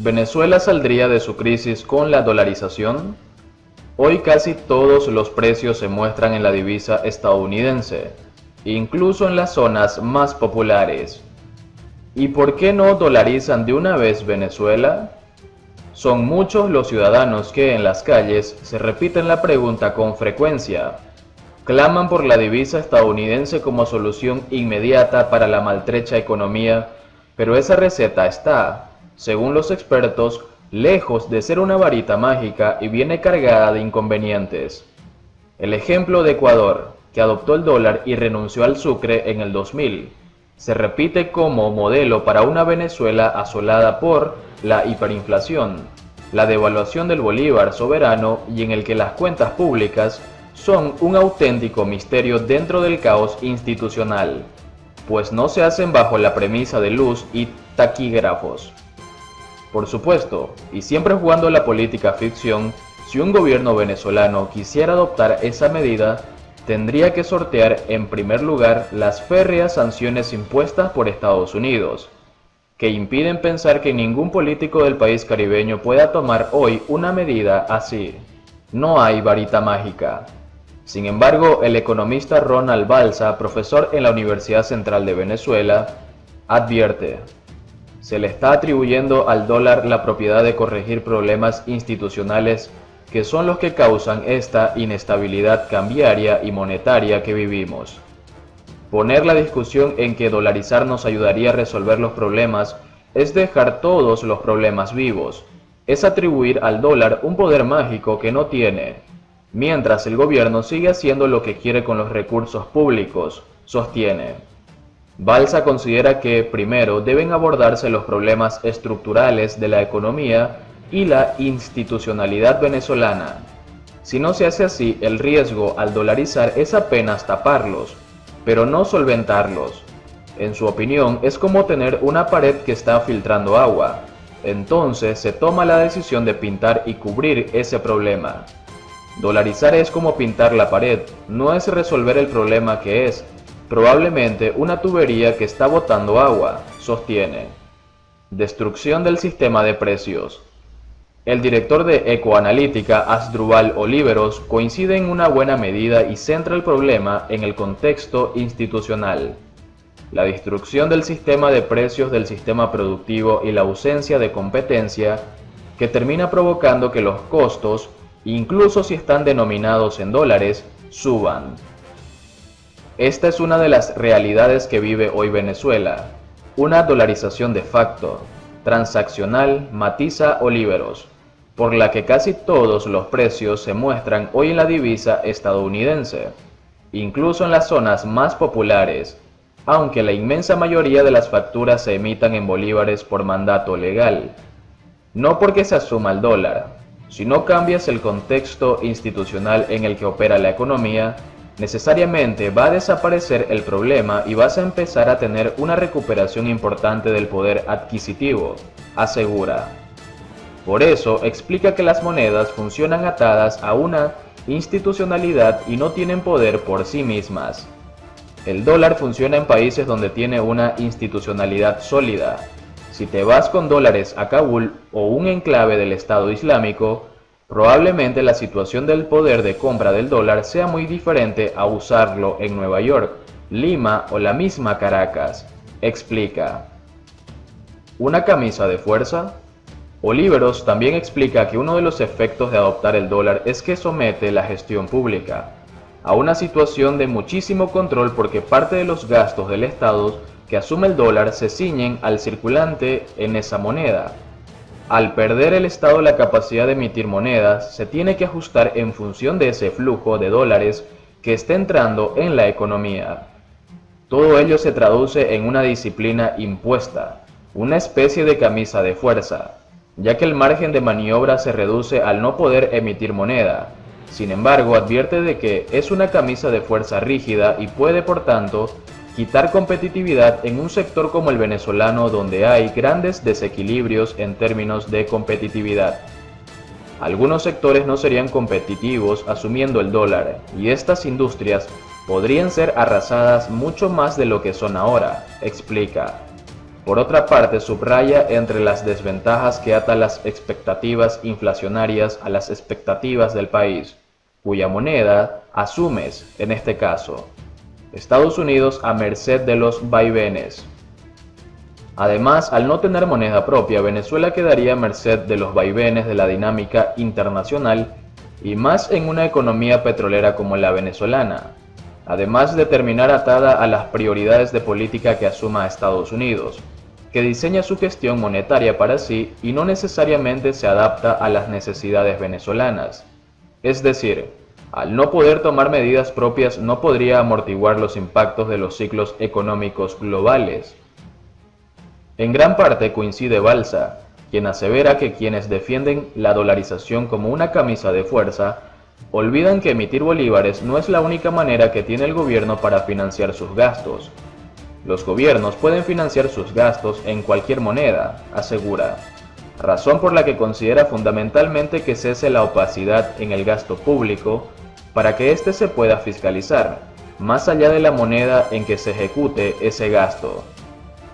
¿Venezuela saldría de su crisis con la dolarización? Hoy casi todos los precios se muestran en la divisa estadounidense, incluso en las zonas más populares. ¿Y por qué no dolarizan de una vez Venezuela? Son muchos los ciudadanos que en las calles se repiten la pregunta con frecuencia. Claman por la divisa estadounidense como solución inmediata para la maltrecha economía, pero esa receta está, según los expertos, lejos de ser una varita mágica y viene cargada de inconvenientes. El ejemplo de Ecuador, que adoptó el dólar y renunció al sucre en el 2000, se repite como modelo para una Venezuela asolada por la hiperinflación, la devaluación del bolívar soberano y en el que las cuentas públicas son un auténtico misterio dentro del caos institucional, pues no se hacen bajo la premisa de luz y taquígrafos. Por supuesto, y siempre jugando la política ficción, si un gobierno venezolano quisiera adoptar esa medida, tendría que sortear en primer lugar las férreas sanciones impuestas por Estados Unidos, que impiden pensar que ningún político del país caribeño pueda tomar hoy una medida así. No hay varita mágica. Sin embargo, el economista Ronald Balsa, profesor en la Universidad Central de Venezuela, advierte: se le está atribuyendo al dólar la propiedad de corregir problemas institucionales que son los que causan esta inestabilidad cambiaria y monetaria que vivimos. Poner la discusión en que dolarizar nos ayudaría a resolver los problemas es dejar todos los problemas vivos, es atribuir al dólar un poder mágico que no tiene, mientras el gobierno sigue haciendo lo que quiere con los recursos públicos, sostiene. Balsa considera que primero deben abordarse los problemas estructurales de la economía y la institucionalidad venezolana. Si no se hace así, el riesgo al dolarizar es apenas taparlos, pero no solventarlos. En su opinión, es como tener una pared que está filtrando agua. Entonces se toma la decisión de pintar y cubrir ese problema. Dolarizar es como pintar la pared, no es resolver el problema que es probablemente una tubería que está botando agua, sostiene. Destrucción del sistema de precios. El director de Ecoanalítica, Asdrúbal Oliveros, coincide en una buena medida y centra el problema en el contexto institucional. La destrucción del sistema de precios del sistema productivo y la ausencia de competencia que termina provocando que los costos, incluso si están denominados en dólares, suban. Esta es una de las realidades que vive hoy Venezuela, una dolarización de facto, transaccional, matiza Oliveros, por la que casi todos los precios se muestran hoy en la divisa estadounidense, incluso en las zonas más populares, aunque la inmensa mayoría de las facturas se emitan en bolívares por mandato legal. No porque se asuma el dólar, si no cambias el contexto institucional en el que opera la economía, necesariamente va a desaparecer el problema y vas a empezar a tener una recuperación importante del poder adquisitivo, asegura. Por eso explica que las monedas funcionan atadas a una institucionalidad y no tienen poder por sí mismas. El dólar funciona en países donde tiene una institucionalidad sólida. Si te vas con dólares a Kabul o un enclave del Estado Islámico, probablemente la situación del poder de compra del dólar sea muy diferente a usarlo en Nueva York, Lima o la misma Caracas, explica. ¿Una camisa de fuerza? Oliveros también explica que uno de los efectos de adoptar el dólar es que somete la gestión pública a una situación de muchísimo control porque parte de los gastos del Estado que asume el dólar se ciñen al circulante en esa moneda. Al perder el Estado la capacidad de emitir monedas, se tiene que ajustar en función de ese flujo de dólares que está entrando en la economía. Todo ello se traduce en una disciplina impuesta, una especie de camisa de fuerza, ya que el margen de maniobra se reduce al no poder emitir moneda. Sin embargo, advierte de que es una camisa de fuerza rígida y puede, por tanto, quitar competitividad en un sector como el venezolano donde hay grandes desequilibrios en términos de competitividad. Algunos sectores no serían competitivos asumiendo el dólar y estas industrias podrían ser arrasadas mucho más de lo que son ahora, explica. Por otra parte, subraya entre las desventajas que ata las expectativas inflacionarias a las expectativas del país, cuya moneda asumes, en este caso, Estados Unidos a merced de los vaivenes. Además, al no tener moneda propia, Venezuela quedaría a merced de los vaivenes de la dinámica internacional y más en una economía petrolera como la venezolana, además de terminar atada a las prioridades de política que asuma Estados Unidos, que diseña su gestión monetaria para sí y no necesariamente se adapta a las necesidades venezolanas. Es decir, al no poder tomar medidas propias no podría amortiguar los impactos de los ciclos económicos globales. En gran parte coincide Balsa, quien asevera que quienes defienden la dolarización como una camisa de fuerza, olvidan que emitir bolívares no es la única manera que tiene el gobierno para financiar sus gastos. Los gobiernos pueden financiar sus gastos en cualquier moneda, asegura, razón por la que considera fundamentalmente que cese la opacidad en el gasto público para que éste se pueda fiscalizar, más allá de la moneda en que se ejecute ese gasto.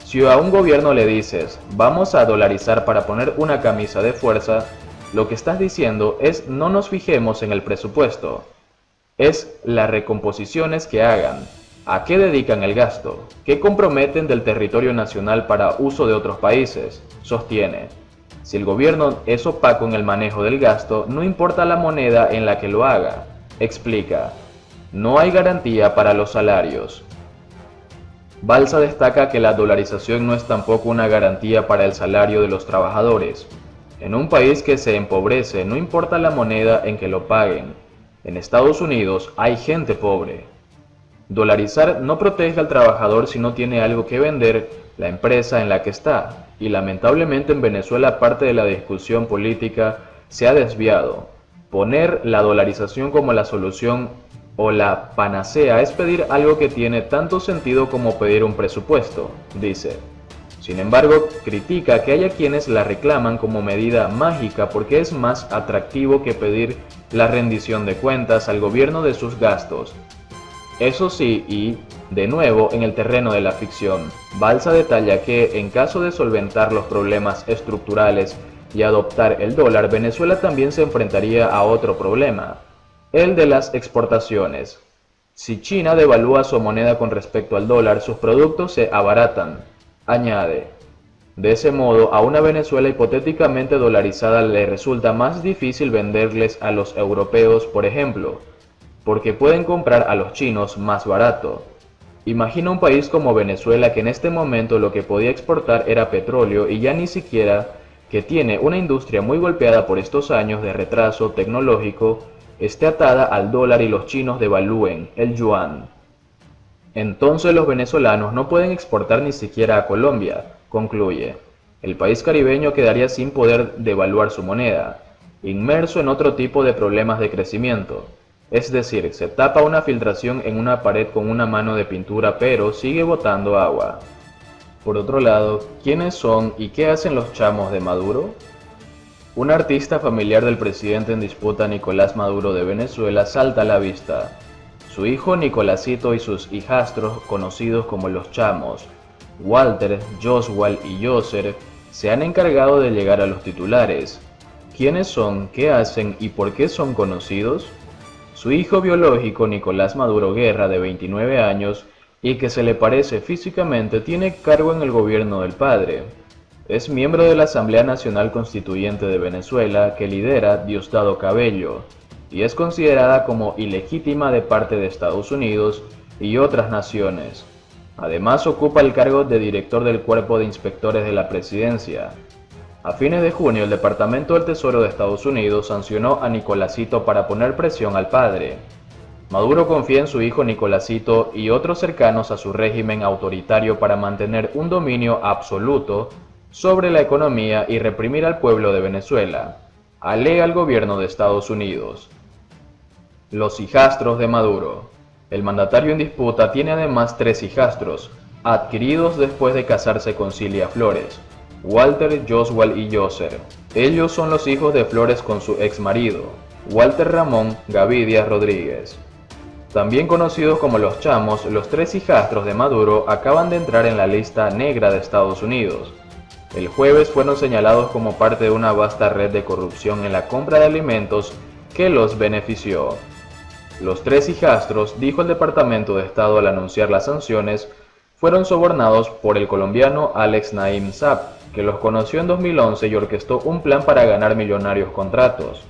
Si a un gobierno le dices, vamos a dolarizar para poner una camisa de fuerza, lo que estás diciendo es no nos fijemos en el presupuesto, es las recomposiciones que hagan, a qué dedican el gasto, qué comprometen del territorio nacional para uso de otros países, sostiene. Si el gobierno es opaco en el manejo del gasto, no importa la moneda en la que lo haga, explica. No hay garantía para los salarios. Balsa destaca que la dolarización no es tampoco una garantía para el salario de los trabajadores. En un país que se empobrece, no importa la moneda en que lo paguen. En Estados Unidos hay gente pobre. Dolarizar no protege al trabajador si no tiene algo que vender la empresa en la que está, y lamentablemente en Venezuela parte de la discusión política se ha desviado. Poner la dolarización como la solución o la panacea es pedir algo que tiene tanto sentido como pedir un presupuesto, dice. Sin embargo, critica que haya quienes la reclaman como medida mágica porque es más atractivo que pedir la rendición de cuentas al gobierno de sus gastos. Eso sí, y, de nuevo, en el terreno de la ficción, Balsa detalla que, en caso de solventar los problemas estructurales y adoptar el dólar, Venezuela también se enfrentaría a otro problema, el de las exportaciones. Si China devalúa su moneda con respecto al dólar, sus productos se abaratan, añade. De ese modo, a una Venezuela hipotéticamente dolarizada le resulta más difícil venderles a los europeos, por ejemplo, porque pueden comprar a los chinos más barato. Imagina un país como Venezuela que en este momento lo que podía exportar era petróleo y ya ni siquiera, que tiene una industria muy golpeada por estos años de retraso tecnológico, esté atada al dólar y los chinos devalúen el yuan. Entonces los venezolanos no pueden exportar ni siquiera a Colombia, concluye. El país caribeño quedaría sin poder devaluar su moneda, inmerso en otro tipo de problemas de crecimiento. Es decir, se tapa una filtración en una pared con una mano de pintura pero sigue botando agua. Por otro lado, ¿quiénes son y qué hacen los chamos de Maduro? Un artista familiar del presidente en disputa Nicolás Maduro de Venezuela salta a la vista. Su hijo Nicolásito y sus hijastros, conocidos como los chamos, Walter, Joswal y Yoser, se han encargado de llegar a los titulares. ¿Quiénes son, qué hacen y por qué son conocidos? Su hijo biológico Nicolás Maduro Guerra, de 29 años, y que se le parece físicamente, tiene cargo en el gobierno del padre. Es miembro de la Asamblea Nacional Constituyente de Venezuela que lidera Diosdado Cabello y es considerada como ilegítima de parte de Estados Unidos y otras naciones. Además ocupa el cargo de director del Cuerpo de Inspectores de la Presidencia. A fines de junio el Departamento del Tesoro de Estados Unidos sancionó a Nicolásito para poner presión al padre. Maduro confía en su hijo Nicolásito y otros cercanos a su régimen autoritario para mantener un dominio absoluto sobre la economía y reprimir al pueblo de Venezuela, alega el gobierno de Estados Unidos. Los hijastros de Maduro. El mandatario en disputa tiene además 3 hijastros, adquiridos después de casarse con Cilia Flores, Walter, Joswal y Yoser. Ellos son los hijos de Flores con su exmarido, Walter Ramón Gavidia Rodríguez. También conocidos como los Chamos, los tres hijastros de Maduro acaban de entrar en la lista negra de Estados Unidos. El jueves fueron señalados como parte de una vasta red de corrupción en la compra de alimentos que los benefició. Los tres hijastros, dijo el Departamento de Estado al anunciar las sanciones, fueron sobornados por el colombiano Alex Naim Saab, que los conoció en 2011 y orquestó un plan para ganar millonarios contratos.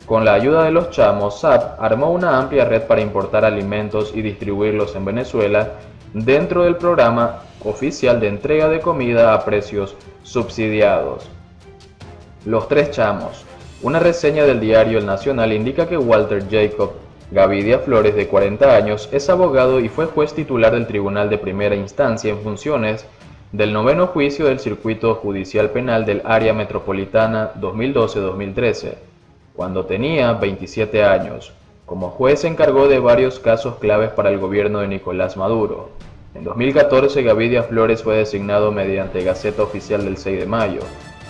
Con la ayuda de los Chamos, Saab armó una amplia red para importar alimentos y distribuirlos en Venezuela dentro del programa oficial de entrega de comida a precios subsidiados. Los tres Chamos. Una reseña del diario El Nacional indica que Walter Jacob Gavidia Flores, de 40 años, es abogado y fue juez titular del Tribunal de Primera Instancia en funciones del noveno juicio del Circuito Judicial Penal del Área Metropolitana 2012-2013, cuando tenía 27 años. Como juez se encargó de varios casos claves para el gobierno de Nicolás Maduro. En 2014, Gavidia Flores fue designado mediante Gaceta Oficial del 6 de mayo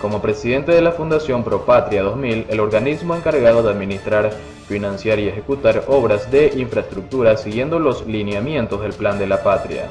como presidente de la Fundación Propatria 2000, el organismo encargado de administrar, financiar y ejecutar obras de infraestructura siguiendo los lineamientos del Plan de la Patria.